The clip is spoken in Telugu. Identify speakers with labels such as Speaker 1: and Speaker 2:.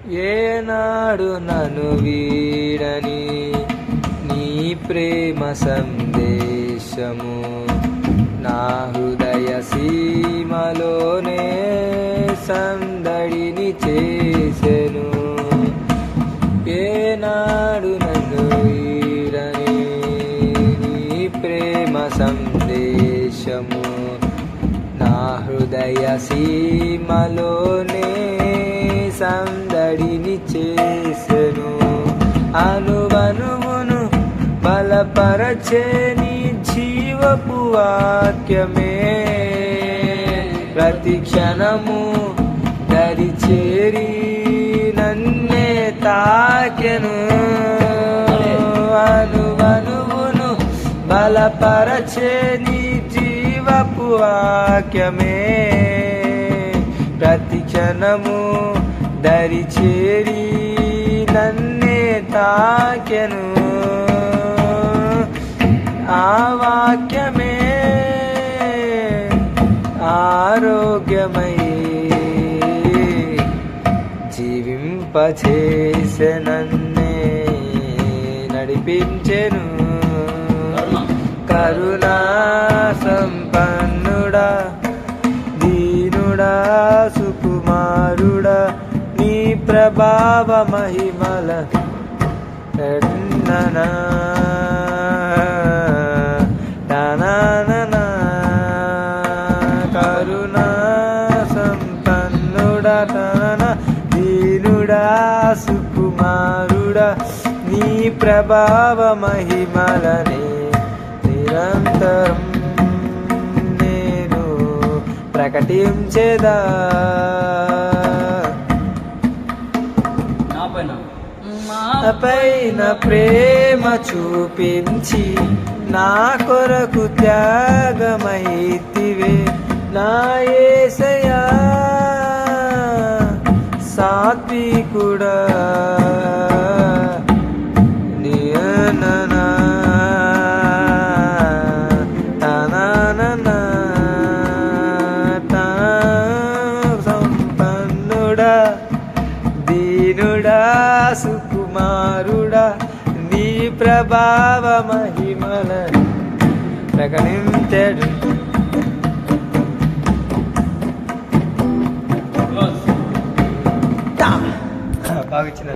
Speaker 1: ఏనాడు నన్ను వీడని నీ ప్రేమ సందేశము నా హృదయ సీమలోనే సందడిని చేసెను. ఏనాడు నన్ను వీడని నీ ప్రేమ సందేశము నా హృదయ సీమలోనే సందడిని చేసెను. అనువనువును బలపరచే నీ జీవపు వాక్యమే ప్రతి క్షణము దరి చేరి నన్నే తాకెను. అనువనువును బలపరచే నీ జీవపు వాక్యమే ప్రతి క్షణము దరి చేరి నన్నే తాకెను. ఆ వాక్యమే ఆరోగ్యమై జీవింపచేసె నన్నే నడిపించెను. కరుణా సంపన్నుడా దీనుడా సుకుమారుడా నీ ప్రభావ మహిమల ఎన్ననా తానా కరుణా సంపన్నుడా తానా దీనుడా సుకుమారుడా నీ ప్రభావ మహిమలనే నిరంతరం నేను ప్రకటించేదా. పైన ప్రేమ చూపించి నా కొరకు త్యాగమైతివే నా యేసయ్యా సాత్వికుడా. సంపన్నుడా దీనుడా సుకుమారుడా నీ ప్రభావ మహిమల ప్రకటించెను. బాగా ఇచ్చిన